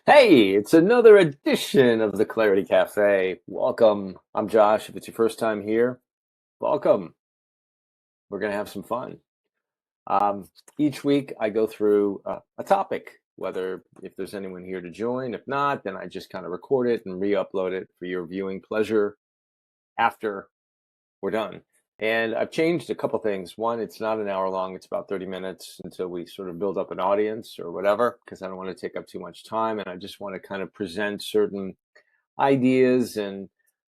Hey, it's another edition of the Clarity Cafe. Welcome. I'm Josh. If it's your first time here, welcome. We're going to have some fun. Um, each week I go through a topic, whether if there's anyone here to join. If not, then I just kind of record it and re-upload it for your viewing pleasure after we're done. And I've changed a couple things. One, it's not an hour long, it's about 30 minutes until we sort of build up an audience or whatever, because I don't want to take up too much time. And I just want to kind of present certain ideas and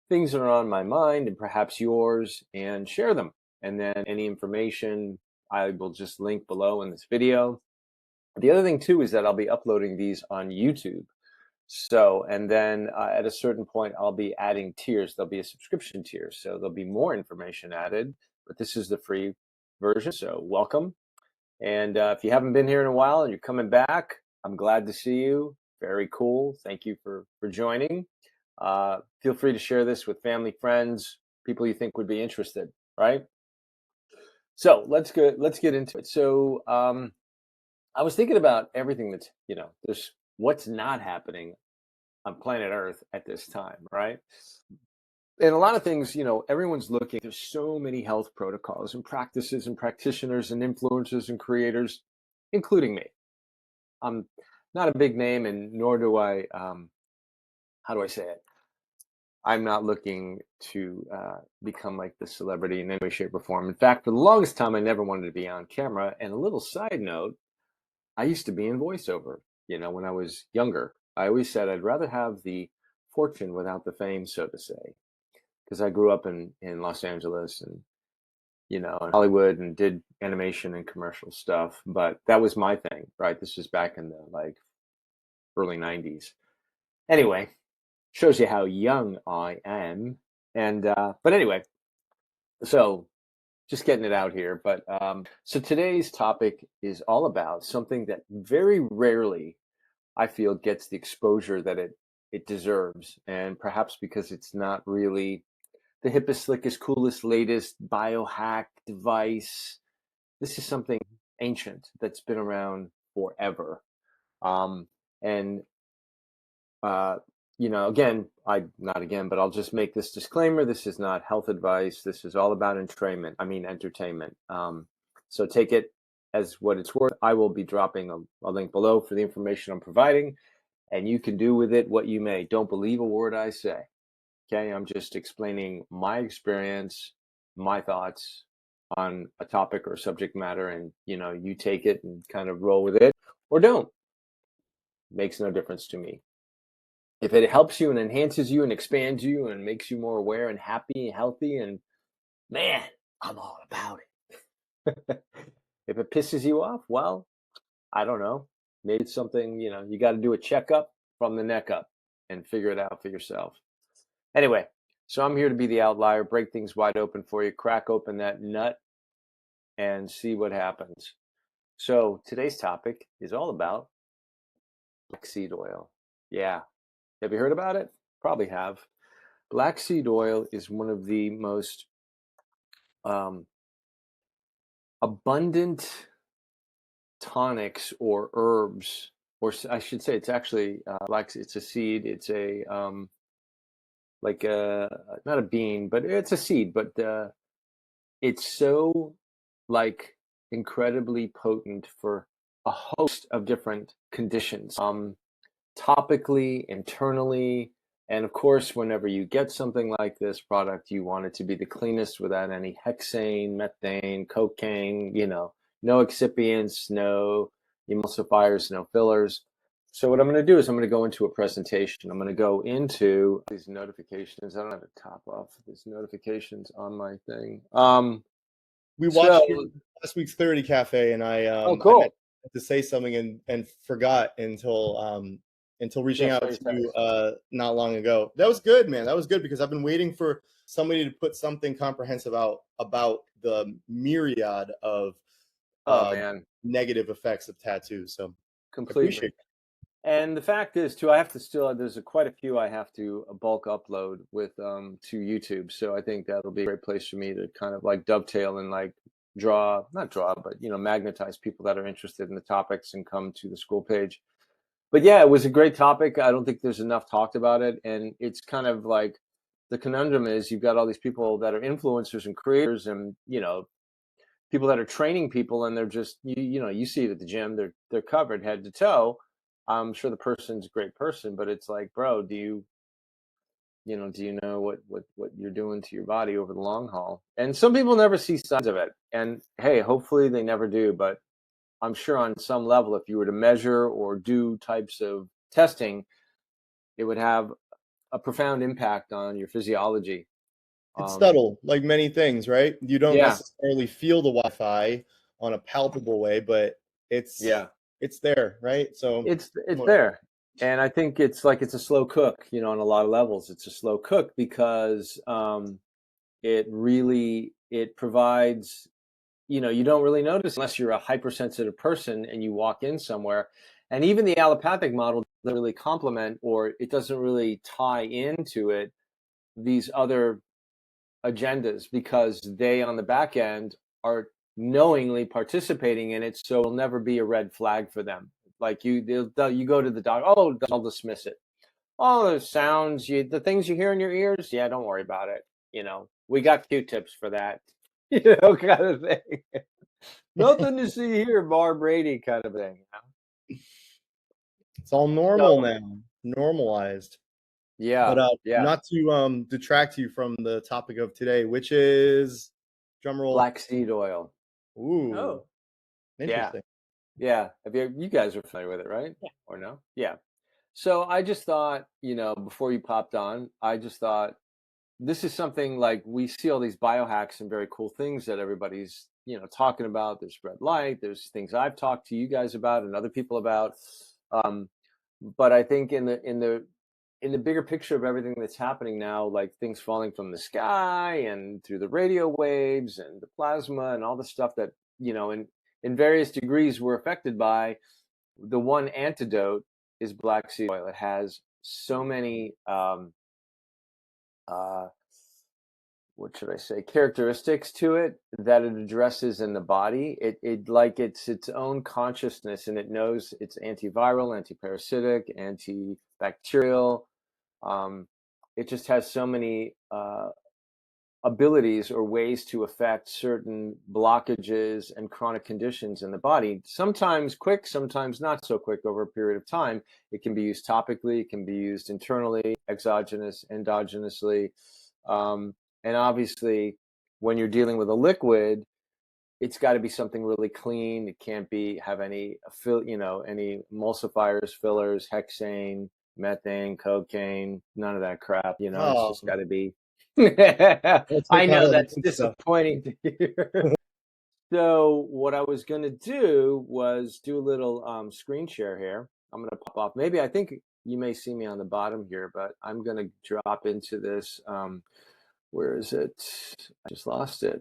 things that are on my mind and perhaps yours and share them. And then any information I will just link below in this video. The other thing too is that I'll be uploading these on YouTube. So, and then at a certain point, I'll be adding tiers. There'll be a subscription tier. So there'll be more information added, but this is the free version. So welcome. And if you haven't been here in a while and you're coming back, I'm glad to see you. Very cool. Thank you for joining. Feel free to share this with family, friends, people you think would be interested, right? So let's get into it. So I was thinking about everything that's, there's what's not happening on planet Earth at this time, right? And a lot of things, everyone's looking. There's so many health protocols and practices and practitioners and influencers and creators, including me. I'm not a big name, and nor do I, how do I say it? I'm not looking to become like the celebrity in any way, shape, or form. In fact, for the longest time, I never wanted to be on camera. And a little side note, I used to be in voiceover, when I was younger. I always said I'd rather have the fortune without the fame, so to say, because I grew up in Los Angeles and, in Hollywood and did animation and commercial stuff. But that was my thing, right? This was back in the early 90s. Anyway, shows you how young I am. And, but anyway, so just getting it out here. But so today's topic is all about something that very rarely I feel gets the exposure that it deserves. And perhaps because it's not really the hippest, slickest, coolest, latest biohack device. This is something ancient that's been around forever. And again, but I'll just make this disclaimer. This is not health advice. This is all about entertainment. So take it as what it's worth. I will be dropping a link below for the information I'm providing, and you can do with it what you may. Don't believe a word I say. Okay, I'm just explaining my experience, my thoughts on a topic or subject matter, and you take it and kind of roll with it or don't. Makes no difference to me. If it helps you and enhances you and expands you and makes you more aware and happy and healthy, and man, I'm all about it. If it pisses you off, well, I don't know. Maybe it's something, you got to do a checkup from the neck up and figure it out for yourself. Anyway, so I'm here to be the outlier, break things wide open for you, crack open that nut, and see what happens. So today's topic is all about black seed oil. Yeah. Have you heard about it? Probably have. Black seed oil is one of the most abundant tonics or herbs, or I should say it's actually it's a seed. It's a not a bean, but it's a seed, but it's so incredibly potent for a host of different conditions, topically, internally, and of course, whenever you get something like this product, you want it to be the cleanest without any hexane, methane, cocaine, no excipients, no emulsifiers, no fillers. So what I'm going to do is I'm going to go into a presentation. I'm going to go into these notifications. I don't have to top off these notifications on my thing. We watched last week's Clarity Cafe, and I cool. I meant to say something and forgot until reaching out to you not long ago. That was good, man. That was good because I've been waiting for somebody to put something comprehensive out about the myriad of negative effects of tattoos. So completely. Appreciate it. And the fact is, too, I have to there's quite a few I have to bulk upload with to YouTube. So I think that'll be a great place for me to kind of dovetail and not draw, but magnetize people that are interested in the topics and come to the Skool page. But yeah, it was a great topic. I don't think there's enough talked about it. And it's kind of like the conundrum is you've got all these people that are influencers and creators and, people that are training people and they're just, you see it at the gym, they're covered head to toe. I'm sure the person's a great person, but it's like, bro, do you know what you're doing to your body over the long haul? And some people never see signs of it. And hey, hopefully they never do. But I'm sure on some level, if you were to measure or do types of testing, it would have a profound impact on your physiology. It's subtle, like many things, right? You don't Yeah, necessarily feel the Wi-Fi on a palpable way, but yeah, it's there, right? So it's there. And I think it's like it's a slow cook, on a lot of levels. It's a slow cook because it provides, you don't really notice unless you're a hypersensitive person and you walk in somewhere. And even the allopathic model doesn't really complement, or it doesn't really tie into it, these other agendas, because they on the back end are knowingly participating in it. So it'll never be a red flag for them. Like you go to the doctor, oh, I'll dismiss it. Oh, the sounds, the things you hear in your ears, yeah, don't worry about it. We got Q-tips for that, kind of thing. Nothing to see here, Bar Brady kind of thing. it's all normal So, now, normalized. yeah, But yeah. not to detract you from the topic of today, which is drumroll. Black seed oil. Ooh, Oh, Yeah, interesting. yeah. Have you guys are familiar with it, right? yeah. Or no? Yeah. So I just thought, before you popped on, I just thought this is something like we see all these biohacks and very cool things that everybody's, talking about. There's red light, there's things I've talked to you guys about and other people about. Um, but I think in the bigger picture of everything that's happening now, like things falling from the sky and through the radio waves and the plasma and all the stuff that, in various degrees we're affected by, the one antidote is black seed oil. It has so many uh, what should I say, characteristics to it that it addresses in the body. It like it's its own consciousness, and it knows it's antiviral, antiparasitic, antibacterial. Um, it just has so many abilities or ways to affect certain blockages and chronic conditions in the body. Sometimes quick, sometimes not so quick over a period of time. It can be used topically, it can be used internally, exogenous, endogenously. And obviously, when you're dealing with a liquid, it's got to be something really clean. It can't have any any emulsifiers, fillers, hexane, methane, cocaine, none of that crap. It's Oh, just got to be. let's I take out know all the that's good stuff. disappointing to hear. So what I was going to do was do a little screen share here. I'm going to pop off. Maybe I think you may see me on the bottom here, but I'm going to drop into this. Where is it? I just lost it.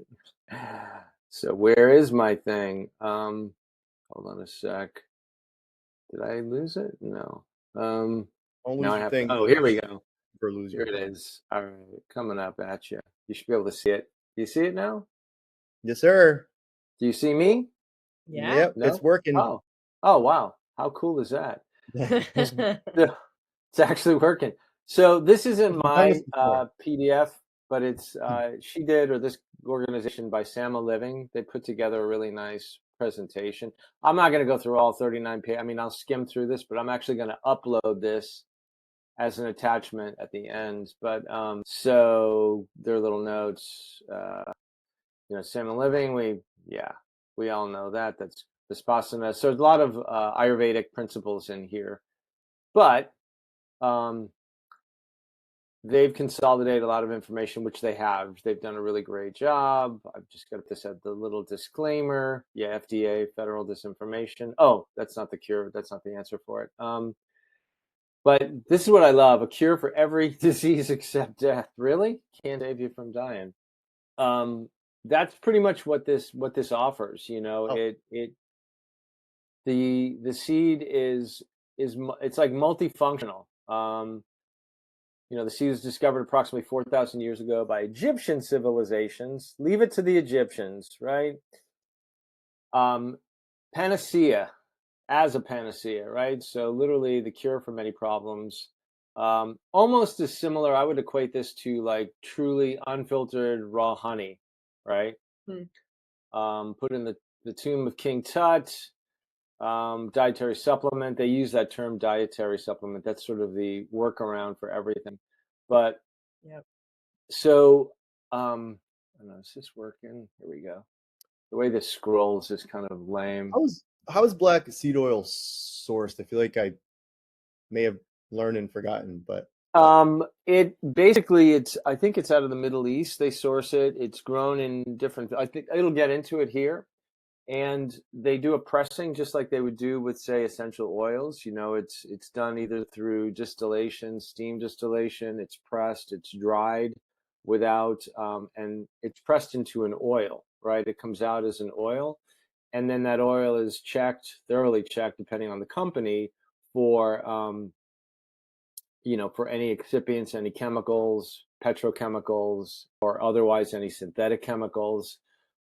So where is my thing? Hold on a sec. Did I lose it? No. Don't Now lose I your have to. thing Oh, here we go. for lose Here your it thing. is. All right, coming up at you. You should be able to see it. Do you see it now? Yes, sir. Do you see me? Yeah. Yep, it's No? working. Oh. Oh, wow. How cool is that? It's actually working. So this isn't Done this my before. PDF, but it's she did, or this organization by Sama Living. They put together a really nice presentation. I'm not going to go through all 39 pages. I mean, I'll skim through this, but I'm actually going to upload this as an attachment at the end. But so their little notes, Sama Living. We all know that. That's Vipassana. So there's a lot of Ayurvedic principles in here, but they've consolidated a lot of information, which they have. They've done a really great job. I've just got this at the little disclaimer. Yeah, FDA, federal disinformation. Oh, that's not the cure. That's not the answer for it. But this is what I love: a cure for every disease except death. Really, can't save you from dying. That's pretty much what this offers. Oh, The seed is it's like multifunctional. The seed was discovered approximately 4,000 years ago by Egyptian civilizations. Leave it to the Egyptians, right? Panacea, as a panacea, right? So literally the cure for many problems. Almost as similar, I would equate this to like truly unfiltered raw honey, right? Put in the tomb of King Tut, dietary supplement. They use that term dietary supplement. That's sort of the workaround for everything. But so, I don't know, is this working? Here we go. The way this scrolls is kind of lame. How is black seed oil sourced? I feel like I may have learned and forgotten, but It basically, I think it's out of the Middle East. They source it. It's grown in different, I think it'll get into it here. And they do a pressing just like they would do with, say, essential oils. You know, it's done either through distillation, steam distillation, it's pressed, it's dried without, and it's pressed into an oil, right? It comes out as an oil. And then that oil is thoroughly checked, depending on the company, for, for any excipients, any chemicals, petrochemicals, or otherwise any synthetic chemicals.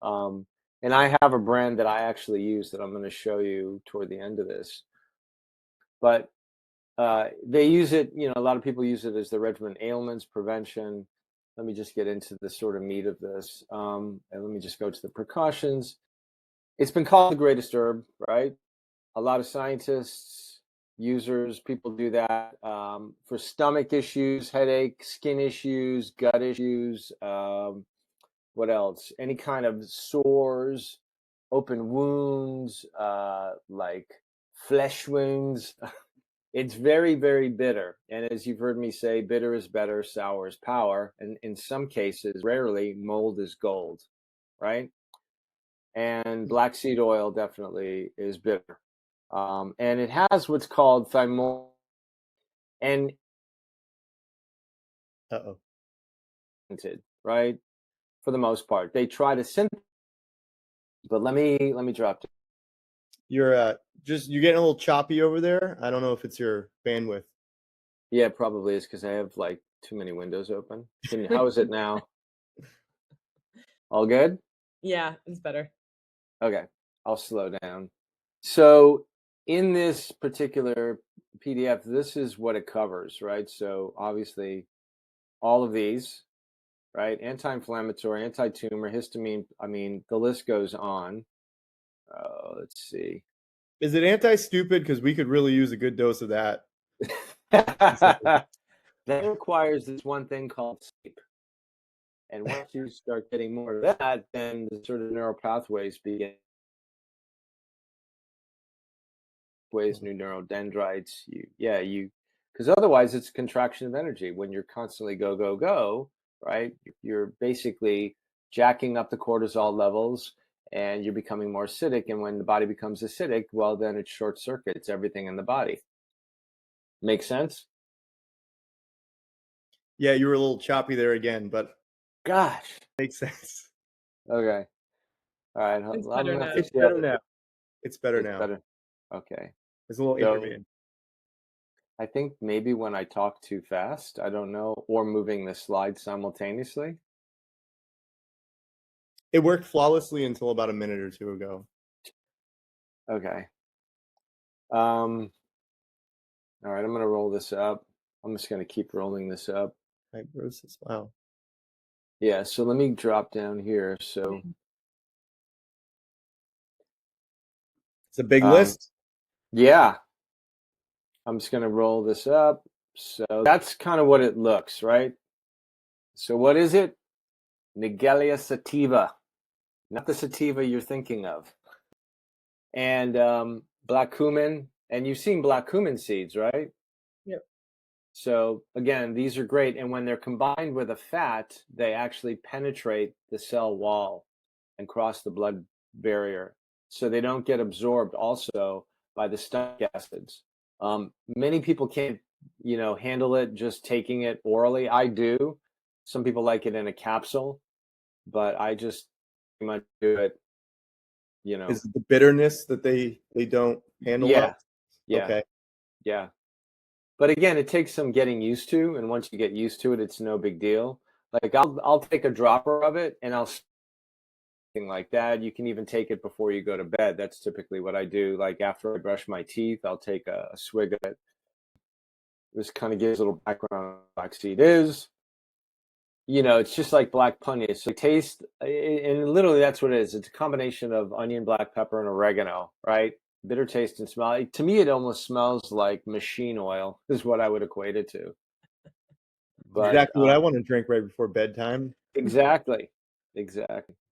And I have a brand that I actually use that I'm going to show you toward the end of this. But they use it, a lot of people use it as the regimen ailments prevention. Let me just get into the sort of meat of this. And let me just go to the precautions. It's been called the greatest herb, right? A lot of scientists, users, people do that for stomach issues, headache, skin issues, gut issues. What else? Any kind of sores, open wounds, like flesh wounds. It's very, very bitter. And as you've heard me say, bitter is better, sour is power. And in some cases, rarely, mold is gold, right? And black seed oil definitely is bitter. And it has what's called thymol. And right? For the most part, they try to synthesize. But let me drop. You're getting a little choppy over there. I don't know if it's your bandwidth. Yeah, it probably is because I have like too many windows open. How is it now? All good? Yeah, it's better. Okay, I'll slow down. So in this particular PDF, this is what it covers, right? So obviously all of these, right? Anti-inflammatory, anti-tumor, histamine. I mean, the list goes on. Let's see. Is it anti-stupid? Because we could really use a good dose of that. That requires this one thing called sleep. And once you start getting more of that, then the sort of neural pathways begin. New neural dendrites. Because otherwise it's contraction of energy. When you're constantly go, go, go, right? You're basically jacking up the cortisol levels and you're becoming more acidic. And when the body becomes acidic, well, then it short circuits everything in the body. Make sense? Yeah, you were a little choppy there again, but gosh, makes sense. Okay. All right. It's better now. It's better now. It's better now. Better. Okay. It's a little intermittent. I think maybe when I talk too fast, I don't know, or moving the slide simultaneously. It worked flawlessly until about a minute or two ago. Okay. All right, I'm going to roll this up. I'm just going to keep rolling this up. Fibrosis. Wow. Yeah, so let me drop down here. So it's a big list. Yeah. I'm just going to roll this up. So that's kind of what it looks, right? So what is it? Nigelia sativa. Not the sativa you're thinking of. And black cumin. And you've seen black cumin seeds, right? Yep. So again, these are great. And when they're combined with a fat, they actually penetrate the cell wall and cross the blood barrier. So they don't get absorbed also by the stomach acids. Many people can't, handle it just taking it orally. I do. Some people like it in a capsule, but I just pretty much do it, Is it the bitterness that they don't handle? Yeah. Okay. Yeah. But again, it takes some getting used to, and once you get used to it, it's no big deal. Like I'll take a dropper of it and I'll anything like that. You can even take it before you go to bed. That's typically what I do. Like after I brush my teeth, I'll take a swig of it. This kind of gives a little background on what flaxseed is. It's just like black punya. So taste, and literally that's what it is. It's a combination of onion, black pepper, and oregano, right? Bitter taste and smell. To me, it almost smells like machine oil is what I would equate it to. But exactly what I want to drink right before bedtime. Exactly.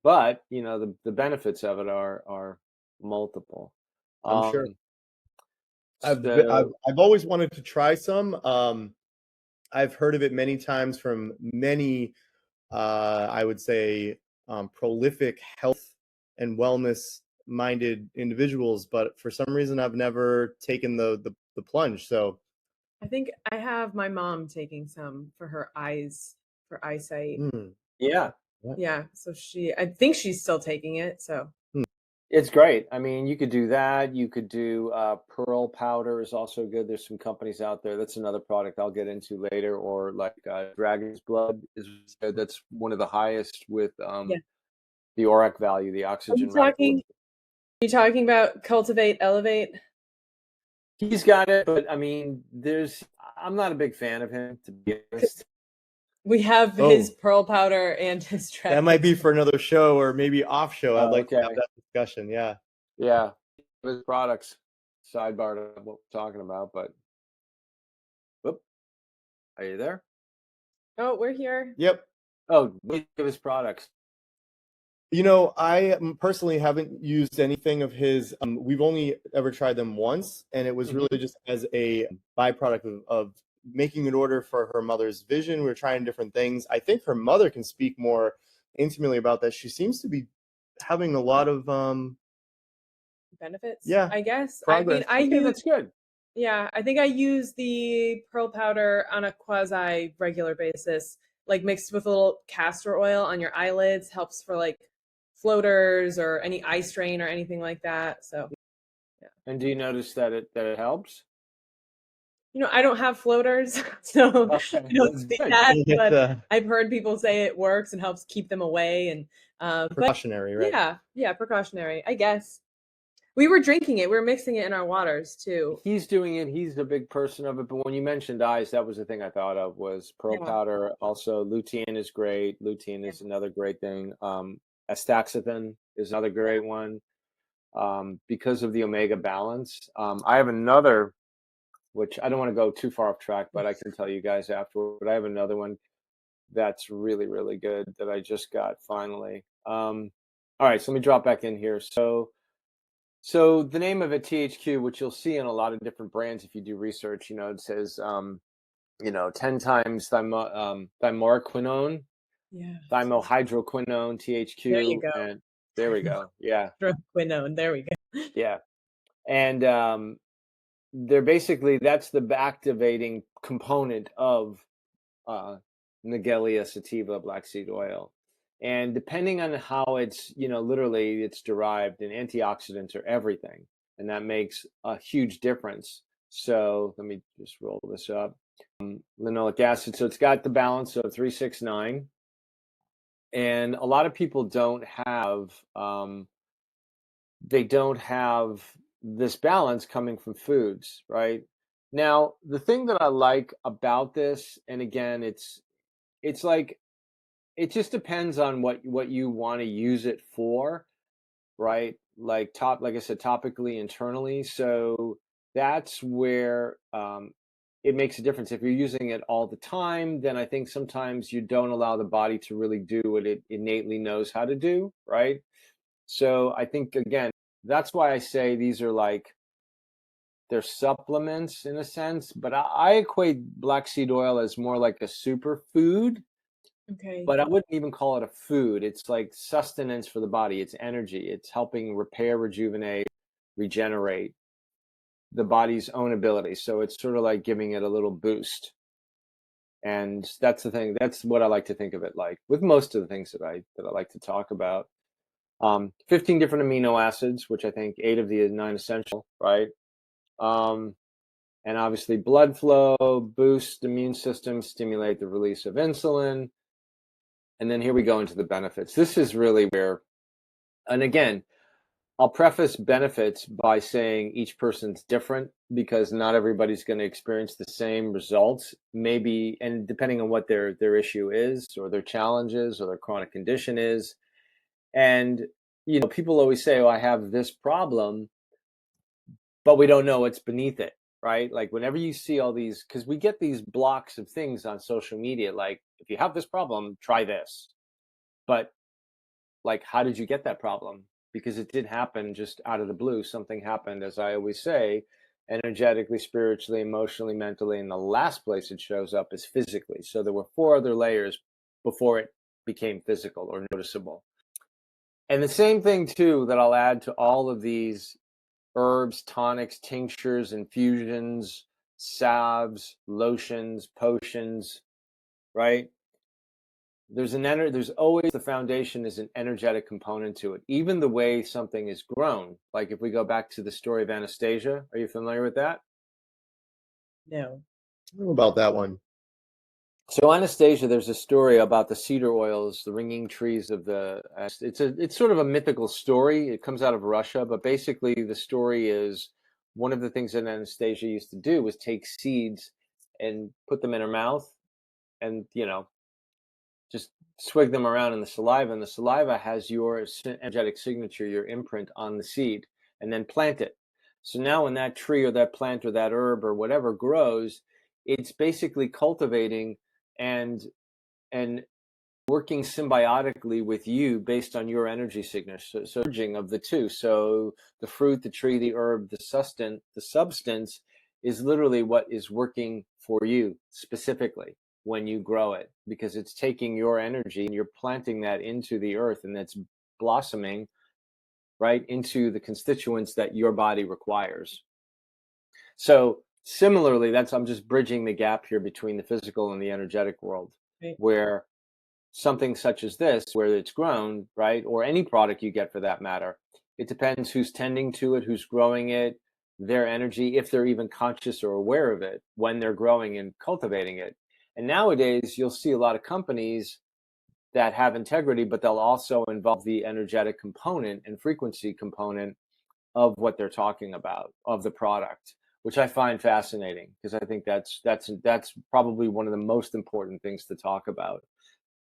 But the benefits of it are multiple. I'm sure. So I've always wanted to try some. I've heard of it many times from many, I would say, prolific health and wellness minded individuals, but for some reason I've never taken the plunge. So I think I have my mom taking some for her eyes, for eyesight. yeah. Yeah. So I think she's still taking it. So It's great. I mean, you could do that. You could do pearl powder is also good. There's some companies out there. That's another product I'll get into later. Or like dragon's blood is good. That's one of the highest with the ORAC value, the oxygen. Are you talking about Cultivate Elevate? He's got it, but I mean, I'm not a big fan of him, to be honest. We have his pearl powder and his dragon. That might be for another show or maybe off show. I'd like to have that discussion. Yeah. Yeah. His products, sidebar to what we're talking about, but whoop. Are you there? Oh, we're here. Yep. Oh, we give his products. I personally haven't used anything of his. We've only ever tried them once, and it was really just as a byproduct of making an order for her mother's vision. We were trying different things. I think her mother can speak more intimately about that. She seems to be having a lot of benefits. Yeah, I guess. progress. I mean, that's good. Yeah, I think I use the pearl powder on a quasi regular basis, like mixed with a little castor oil on your eyelids, helps for like floaters or any eye strain or anything like that. So, yeah. And do you notice that it helps? I don't have floaters, so I don't see that. But I've heard people say it works and helps keep them away. And precautionary, right? Yeah, precautionary, I guess. We were drinking it. We were mixing it in our waters too. He's doing it. He's a big person of it. But when you mentioned eyes, that was the thing I thought of was pearl powder. Also, lutein is great. Lutein is another great thing. Astaxanthin is another great one because of the omega balance. I have another, which I don't want to go too far off track, but I can tell you guys afterward. But I have another one that's really, really good that I just got finally. All right, so let me drop back in here. So the name of it, THQ, which you'll see in a lot of different brands if you do research, it says, 10 times thymoquinone, thymohydroquinone, THQ. There you go. And there we go. Yeah. Quinone. There we go. Yeah. And they're basically, that's the activating component of Nagelia sativa black seed oil. And depending on how it's, literally it's derived, and antioxidants are everything. And that makes a huge difference. So let me just roll this up. Linoleic acid. So it's got the balance of 369. And a lot of people don't have this balance coming from foods, right? Now, the thing that I like about this, and again, it's like, it just depends on what you want to use it for, right? Like I said, topically, internally. So that's where it makes a difference. If you're using it all the time, then I think sometimes you don't allow the body to really do what it innately knows how to do, right? So I think, again, that's why I say these are like, they're supplements in a sense, but I equate black seed oil as more like a superfood. Okay. But I wouldn't even call it a food. It's like sustenance for the body. It's energy. It's helping repair, rejuvenate, regenerate the body's own ability. So it's sort of like giving it a little boost. And that's the thing. That's what I like to think of it like with most of the things that I like to talk about. 15 different amino acids, which I think 8 of the 9 essential, right? And obviously blood flow, boost the immune system, stimulate the release of insulin. And then here we go into the benefits. This is really where And again, I'll preface benefits by saying each person's different because not everybody's going to experience the same results, maybe, and depending on what their issue is or their challenges or their chronic condition is. And, people always say, oh, I have this problem, but we don't know what's beneath it, right? Like whenever you see all these, because we get these blocks of things on social media, like if you have this problem, try this. But like, how did you get that problem? Because it did happen just out of the blue. Something happened, as I always say, energetically, spiritually, emotionally, mentally. And the last place it shows up is physically. So there were 4 other layers before it became physical or noticeable. And the same thing, too, that I'll add to all of these herbs, tonics, tinctures, infusions, salves, lotions, potions, right? There's always, the foundation is an energetic component to it. Even the way something is grown. Like if we go back to the story of Anastasia, are you familiar with that? No. I don't know about that one. So Anastasia, there's a story about the cedar oils, the ringing trees of the. It's sort of a mythical story. It comes out of Russia, but basically the story is one of the things that Anastasia used to do was take seeds and put them in her mouth, and just swig them around in the saliva, and the saliva has your energetic signature, your imprint on the seed, and then plant it. So now when that tree or that plant or that herb or whatever grows, it's basically cultivating and working symbiotically with you based on your energy signature. So merging of the two. So the fruit, the tree, the herb, the substance is literally what is working for you specifically when you grow it, because it's taking your energy and you're planting that into the earth, and that's blossoming right into the constituents that your body requires. So similarly, I'm just bridging the gap here between the physical and the energetic world, Right. where something such as this, where it's grown, right, or any product you get for that matter, it depends who's tending to it, who's growing it, their energy, if they're even conscious or aware of it when they're growing and cultivating it. And nowadays, you'll see a lot of companies that have integrity, but they'll also involve the energetic component and frequency component of what they're talking about, of the product, which I find fascinating, because I think that's probably one of the most important things to talk about.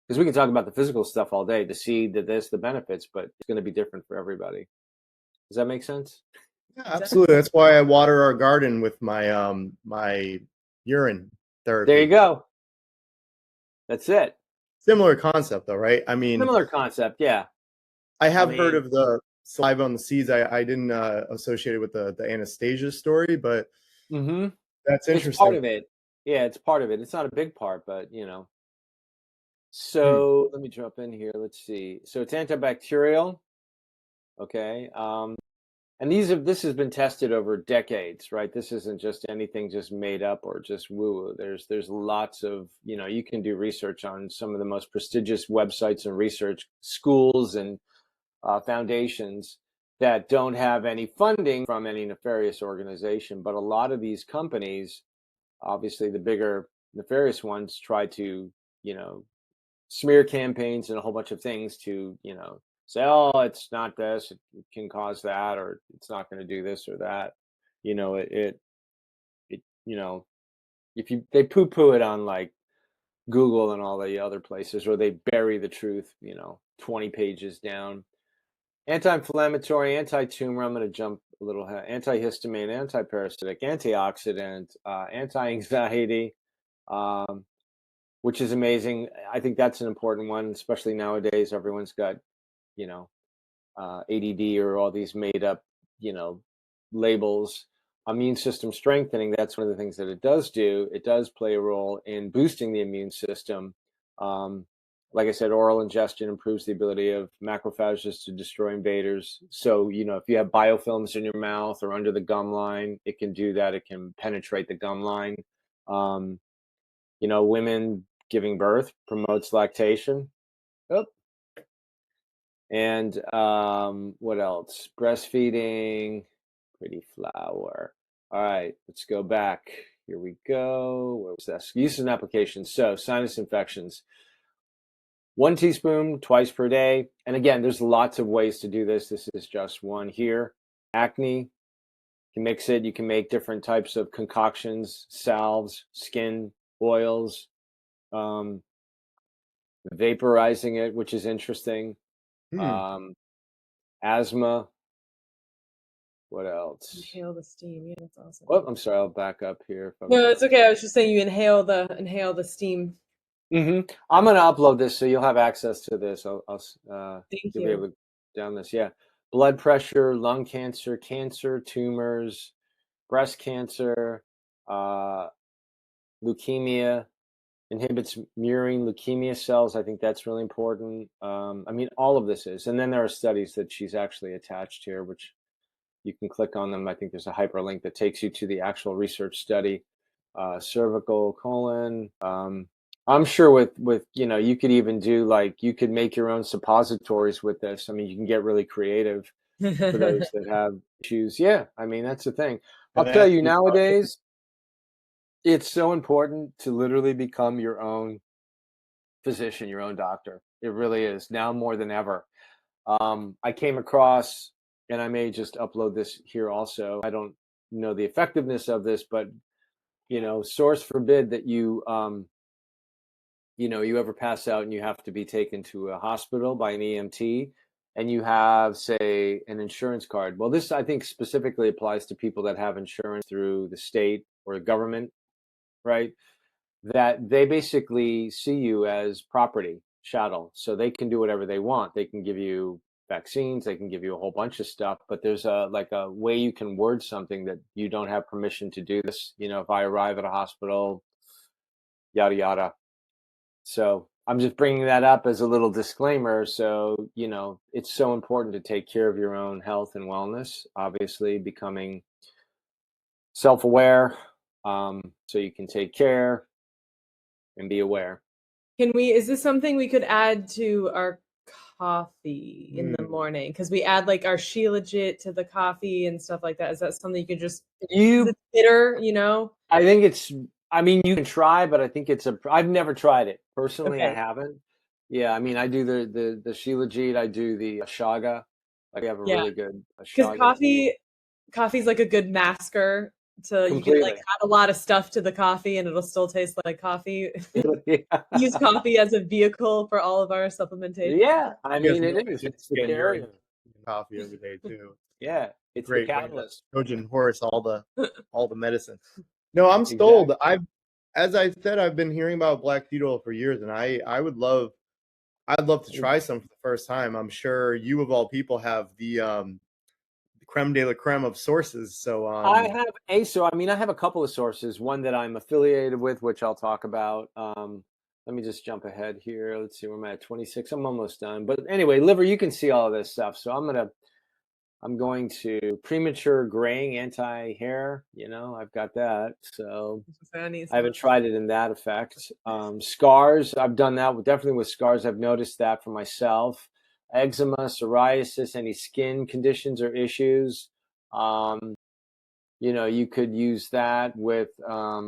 Because we can talk about the physical stuff all day, the seed, the benefits, but it's going to be different for everybody. Does that make sense? Yeah, absolutely. That's why I water our garden with my my urine therapy. There you go. That's it. Similar concept, though, right? I mean, similar concept, yeah. I have heard of the saliva on the seeds. I didn't associate it with the Anastasia story, but that's interesting. It's part of it. Yeah, it's part of it. It's not a big part, but So let me jump in here. Let's see. So it's antibacterial. Okay. And this has been tested over decades, right? This isn't just anything just made up or just woo-woo. There's lots of, you can do research on some of the most prestigious websites and research schools and foundations that don't have any funding from any nefarious organization. But a lot of these companies, obviously the bigger nefarious ones, try to, smear campaigns and a whole bunch of things to, say, oh, it's not this, it can cause that, or it's not going to do this or that. If they poo-poo it on like Google and all the other places, or they bury the truth, 20 pages down. Anti-inflammatory, anti-tumor, I'm going to jump a little ahead. Antihistamine, anti-parasitic, antioxidant, anti-anxiety, which is amazing. I think that's an important one, especially nowadays. Everyone's got, ADD or all these made up, labels. Immune system strengthening, that's one of the things that it does do. It does play a role in boosting the immune system. Like I said, oral ingestion improves the ability of macrophages to destroy invaders. So, if you have biofilms in your mouth or under the gum line, it can do that. It can penetrate the gum line. Women giving birth promotes lactation. Oh. And what else? Breastfeeding, pretty flower. All right, let's go back. Here we go. Where was that? Uses and applications. So, sinus infections. 1 teaspoon twice per day. And again, there's lots of ways to do this. This is just one here. Acne, you can mix it. You can make different types of concoctions, salves, skin oils, vaporizing it, which is interesting. Asthma. What else? Inhale the steam. Yeah, that's awesome. Oh, I'm sorry. I'll back up here. No, it's okay. I was just saying you inhale the steam. I'm going to upload this so you'll have access to this. Thank you'll you. be able to down this. Yeah. Blood pressure, lung cancer, cancer, tumors, breast cancer, leukemia, inhibits murine leukemia cells. I think that's really important. I mean, all of this is. And then there are studies that she's actually attached here, which you can click on them. I think there's a hyperlink that takes you to the actual research study. Cervical, colon. I'm sure with you could even do you could make your own suppositories with this. I mean, you can get really creative for those that have issues. Yeah, I mean, that's the thing. I'll tell you, nowadays, it's so important to literally become your own physician, your own doctor. It really is now more than ever. I came across, and I may just upload this here also. I don't know the effectiveness of this, but source forbid that you ever pass out and you have to be taken to a hospital by an EMT and you have, say, an insurance card. Well, this I think specifically applies to people that have insurance through the state or the government, right? That they basically see you as property, chattel. So they can do whatever they want. They can give you vaccines, they can give you a whole bunch of stuff, but there's a way you can word something that you don't have permission to do this. If I arrive at a hospital, yada, yada. So I'm just bringing that up as a little disclaimer. So, it's so important to take care of your own health and wellness, obviously becoming self-aware, so you can take care and be aware. Is this something we could add to our coffee in the morning? Because we add our Shilajit to the coffee and stuff like that. Is that something you could just it's bitter, I think you can try, but I think I've never tried it. Personally, okay. I haven't. Yeah, I mean, I do the Shilajit, I do the Shaga. I have a really good Shaga. Because coffee's like a good masker. So completely. You can add a lot of stuff to the coffee and it'll still taste like coffee. Use coffee as a vehicle for all of our supplementation. Yeah, I mean, it is. It's the carrier. Coffee every day too. Yeah, it's great. The catalyst. Trojan horse, all the medicine. No, I'm stoled. As I said, I've been hearing about black seed oil for years, and I'd love to try some for the first time. I'm sure you of all people have the creme de la creme of sources. So I have I have a couple of sources. One that I'm affiliated with, which I'll talk about. Let me just jump ahead here. Let's see, where am I at? 26. I'm almost done. But anyway, liver, you can see all of this stuff. So I'm going to premature graying anti-hair. I've got that. So I haven't tried it in that effect. Scars, I've done that definitely with scars. I've noticed that for myself. Eczema, psoriasis, any skin conditions or issues. You could use that with,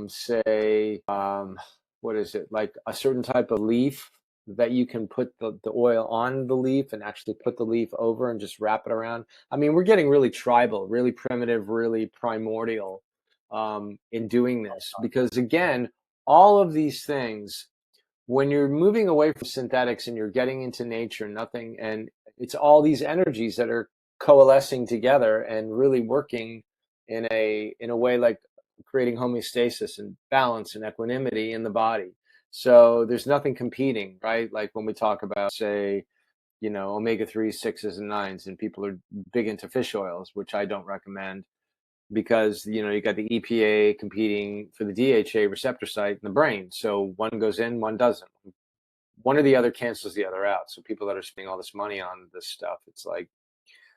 say, what is it? Like a certain type of leaf that you can put the oil on the leaf and actually put the leaf over and just wrap it around. I mean, we're getting really tribal, really primitive, really primordial in doing this because, again, all of these things, when you're moving away from synthetics and you're getting into nature, and it's all these energies that are coalescing together and really working in a way like creating homeostasis and balance and equanimity in the body. So there's nothing competing, right? Like when we talk about, say, omega-3, 6s, and 9s, and people are big into fish oils, which I don't recommend because, you got the EPA competing for the DHA receptor site in the brain. So one goes in, one doesn't. One or the other cancels the other out. So people that are spending all this money on this stuff, it's like,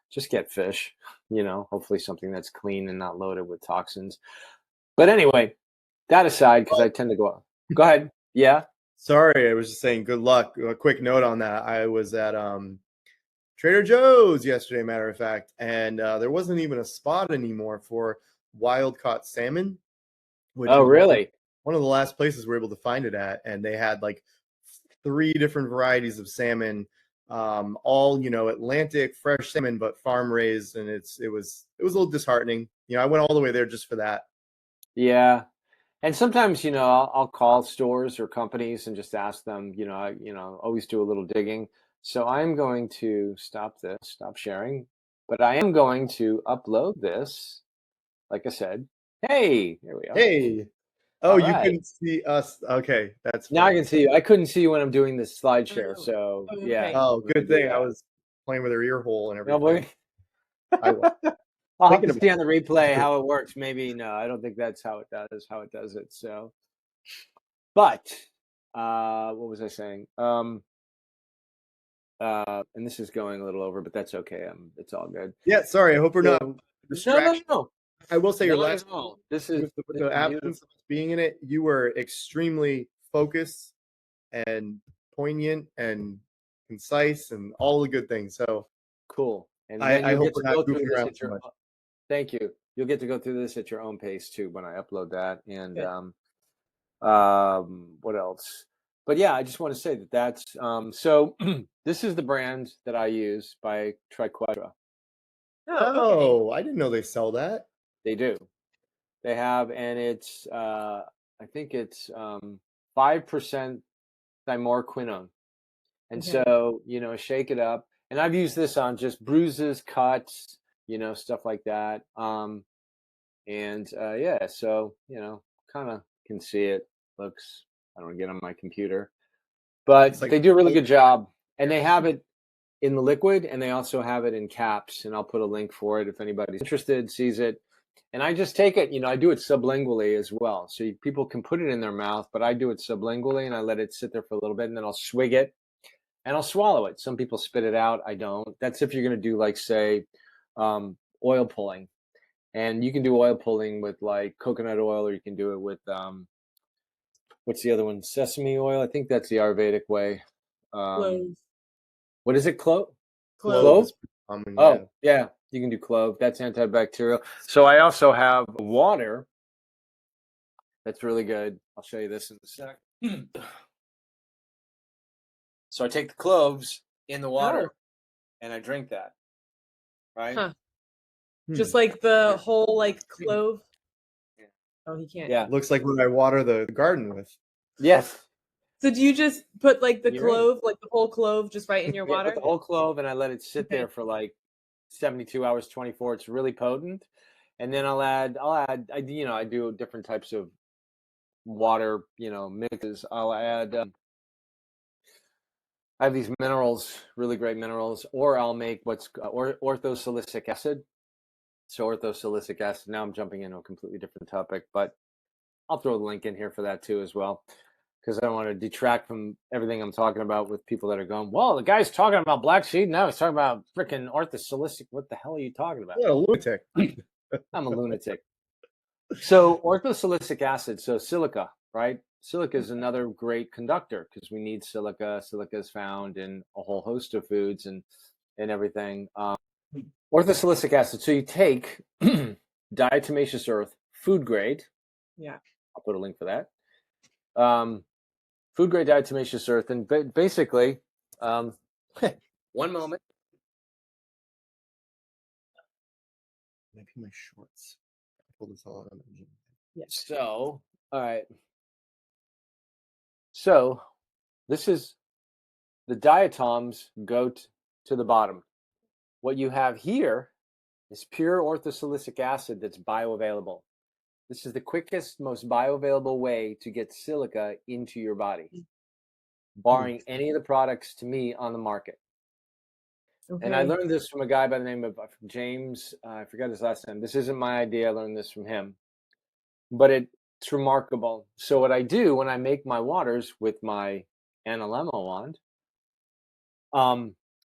just get fish, hopefully something that's clean and not loaded with toxins. But anyway, that aside, because I tend to go ahead. Yeah. Sorry, I was just saying good luck. A quick note on that. I was at Trader Joe's yesterday, matter of fact, and there wasn't even a spot anymore for wild caught salmon. Oh, really? One of the last places we're able to find it at, and they had 3 different varieties of salmon, all, you know, Atlantic fresh salmon, but farm raised. And it was a little disheartening. You know, I went all the way there just for that. Yeah. And sometimes, you know, I'll call stores or companies and just ask them, always do a little digging. So I'm going to stop sharing, but I am going to upload this. Like I said, hey, there we are. Hey, oh, All you right. couldn't see us. Okay, that's Now I funny. can see you. I couldn't see you when I'm doing this slide share. Oh, So okay. yeah. Oh, let me good do thing I that. was playing with her ear hole and No, boy. everything. I was I'll have thinking to about see on the replay how it works. Maybe no, I don't think that's how it does it. So, but what was I saying? And this is going a little over, but that's okay. It's all good. Yeah, sorry. I hope we're not So, distracted. no. I will say your Not last at all. This is with the absence of us being in it, you were extremely focused and poignant and concise and all the good things. So cool. And then I you'll hope get to we're go not through goofing this around at too your. much. Thank you. You'll get to go through this at your own pace too when I upload that. And Good. what else? But yeah, I just want to say that's so. This is the brand that I use by TRIQUETRA. Oh, I didn't know they sell that. They do. They have, and it's I think it's 5% dimorquinone. And Okay. so, shake it up. And I've used this on just bruises, cuts, stuff like that. Yeah, so, kind of can see it. Looks, I don't get on my computer, but It's like they do a really good job. And they have it in the liquid, and they also have it in caps. And I'll put a link for it if anybody's interested, sees it. And I just take it, I do it sublingually as well. So people can put it in their mouth, but I do it sublingually and I let it sit there for a little bit and then I'll swig it and I'll swallow it. Some people spit it out. I don't. That's if you're going to do like, say, oil pulling. And you can do oil pulling with like coconut oil, or you can do it with, what's the other one? Sesame oil. I think that's the Ayurvedic way. Clove. What is it? Clove? clove is common, yeah. Oh, yeah. You can do clove. That's antibacterial. So I also have water. That's really good. I'll show you this in a sec. So I take the cloves in the water and I drink that. Right? Huh. Hmm. Just like the whole like clove. Yeah. Oh, he can't. Yeah. Looks like what I water the garden with. Yes. So do you just put like the You're in. clove, like the whole clove, just right in your Yeah, water? put the whole clove and I let it sit Okay. there for like 72 hours, 24. It's really potent. And then I'll add, I do different types of water, mixes. I'll add, I have these minerals, really great minerals, or I'll make what's orthosilicic acid. So orthosilicic acid, now I'm jumping into a completely different topic, but I'll throw the link in here for that too as well, because I don't want to detract from everything I'm talking about with people that are going, well, the guy's talking about black seed, now he's talking about freaking orthosilicic. What the hell are you talking about? What a lunatic. I'm a lunatic. So orthosilicic acid, so silica, right? Silica is another great conductor because we need silica. Silica is found in a whole host of foods and everything. Orthosilicic acid. So you take diatomaceous earth, food grade. Yeah. I'll put a link for that. Food grade diatomaceous earth, and basically, one moment. Maybe my shorts. I pulled this all out. Yeah. So, all right. So, this is the diatoms go to the bottom. What you have here is pure orthosilicic acid that's bioavailable. This is the quickest, most bioavailable way to get silica into your body, barring any of the products to me on the market. Okay. And I learned this from a guy by the name of James. I forgot his last name. This isn't my idea. I learned this from him. But it's remarkable. So what I do when I make my waters with my analemma wand,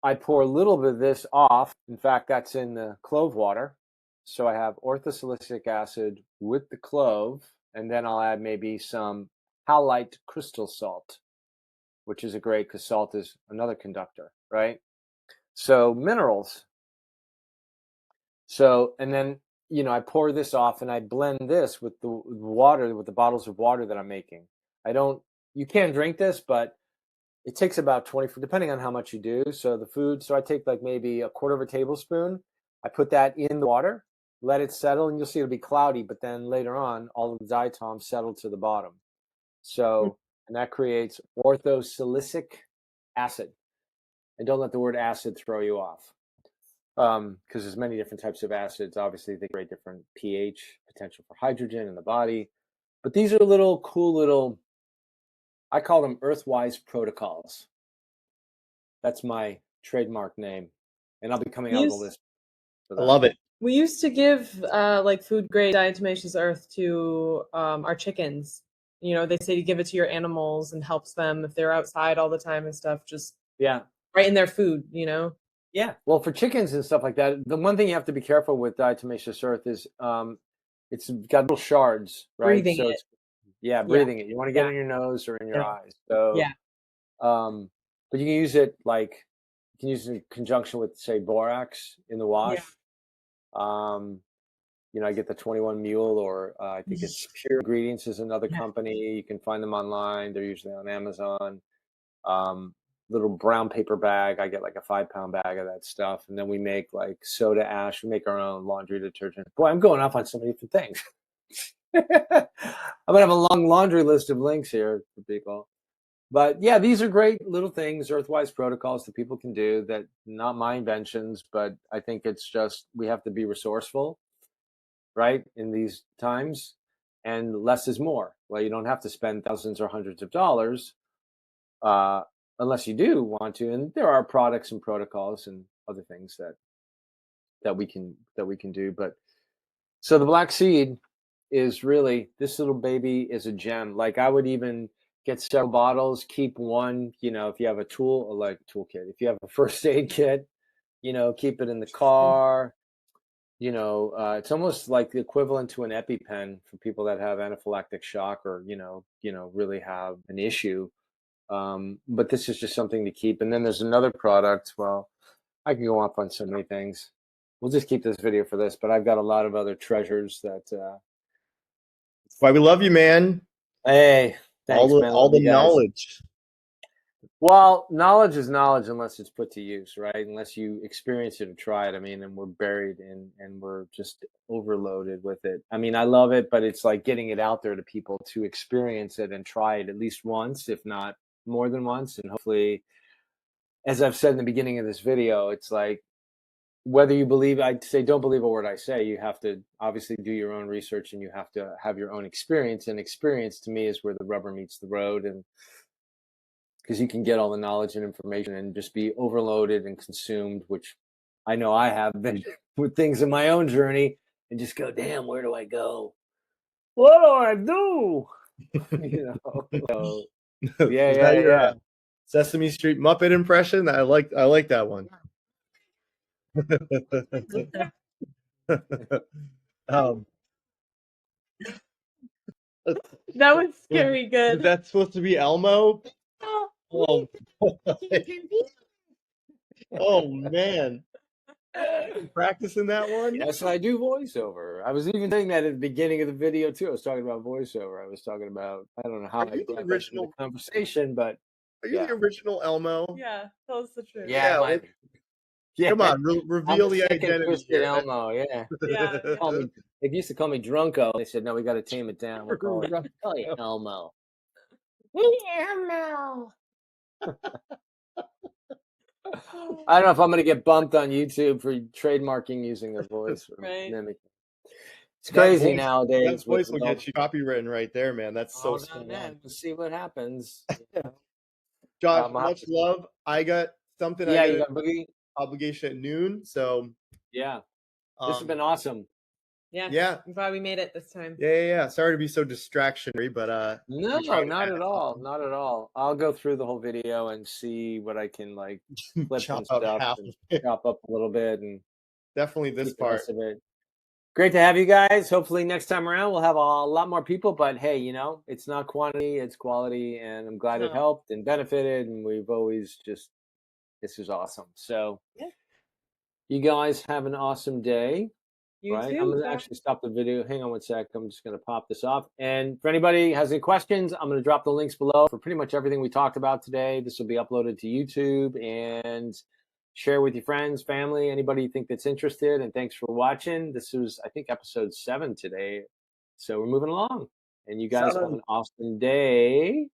I pour a little bit of this off. In fact, that's in the clove water. So I have orthosilicic acid with the clove, and then I'll add maybe some halite crystal salt, which is a great, because salt is another conductor, right? So minerals. So, and then, I pour this off and I blend this with the water, with the bottles of water that I'm making. You can't drink this, but it takes about 20, depending on how much you do. So the food, so I take like maybe a quarter of a tablespoon. I put that in the water, let it settle, and you'll see it'll be cloudy. But then later on, all of the diatoms settle to the bottom. So, and that creates orthosilicic acid. And don't let the word acid throw you off. Because there's many different types of acids. Obviously, they create different pH, potential for hydrogen in the body. But these are little cool little, I call them Earthwise protocols. That's my trademark name. And I'll be coming out with a list for that. I love it. We used to give like food grade diatomaceous earth to our chickens. You know, they say to give it to your animals and helps them if they're outside all the time and stuff, just Yeah. right in their food, you know? Yeah. Well, for chickens and stuff like that, the one thing you have to be careful with diatomaceous earth is it's got little shards, right? Breathing So it. it's breathing it. You want to get it in your nose or in your Yeah. eyes. So Yeah. but you can use it like you can use it in conjunction with, say, borax in the wash. You know, I get the 21 Mule, or I think it's Pure Ingredients is another company. You can find them online. They're usually on Amazon. Little brown paper bag. I get like a 5-pound bag of that stuff. And then we make like soda ash. We make our own laundry detergent. Boy, I'm going off on so many different things. I'm going to have a long laundry list of links here for people. But yeah, these are great little things, Earthwise protocols that people can do, that not my inventions, but I think it's just, we have to be resourceful, right, in these times, and less is more. Well, you don't have to spend thousands or hundreds of dollars unless you do want to. And there are products and protocols and other things that we can do. But so the black seed is really, this little baby is a gem. Like I would even get several bottles, keep one, you know, if you have a tool, like toolkit, if you have a first aid kit, you know, keep it in the car. You know, it's almost like the equivalent to an EpiPen for people that have anaphylactic shock or, you know, really have an issue. But this is just something to keep. And then there's another product. Well, I can go off on so many things. We'll just keep this video for this, but I've got a lot of other treasures that, That's why we love you, man. hey, thanks, man. All the knowledge. Well, knowledge is knowledge unless it's put to use, right? Unless you experience it or try it. I mean, and we're buried in, and we're just overloaded with it. I mean, I love it, but it's like getting it out there to people to experience it and try it at least once, if not more than once. And hopefully, as I've said in the beginning of this video, it's like, whether you believe, I'd say don't believe a word I say. You have to obviously do your own research, and you have to have your own experience. And experience to me is where the rubber meets the road. And because you can get all the knowledge and information and just be overloaded and consumed, which I know I have been with things in my own journey, and just go, damn, where do I go? What do I do? You know, so, yeah. Sesame Street Muppet impression. I like that one. That was scary good. Is that supposed to be Elmo? Oh, oh man. Practicing that one? Yes, I do voiceover. I was even saying that at the beginning of the video too. I was talking about voiceover. I was talking about, I don't know how I brought that into the conversation, but are you the original Elmo? Yeah, tell us the truth. Yeah, come on, reveal the identity here. Elmo, yeah. They used to call me Drunko. They said, no, we got to tame it down. We'll call it Elmo. Elmo. I don't know if I'm going to get bumped on YouTube for trademarking using their voice. Right. It's crazy nowadays. That voice will get you copywritten right there, man. That's so smart. We'll see what happens. Josh, much love. I got something. Yeah, you got obligation at noon. So yeah, this has been awesome. Yeah. I'm glad we made it this time. Yeah. Sorry to be so distractionary, but no, not at all. Not at all. I'll go through the whole video and see what I can like flip and stuff and chop up a little bit, and definitely this part of it. Great to have you guys. Hopefully next time around we'll have a lot more people, but hey, you know, it's not quantity, it's quality, and I'm glad it helped and benefited, and we've always just, this is awesome. So you guys have an awesome day. right? I'm going to Bye. actually stop the video. Hang on one sec. I'm just going to pop this off. And for anybody who has any questions, I'm going to drop the links below for pretty much everything we talked about today. This will be uploaded to YouTube, and share with your friends, family, anybody you think that's interested. And thanks for watching. This was, I think, episode 7 today. So we're moving along. And you guys have an awesome day.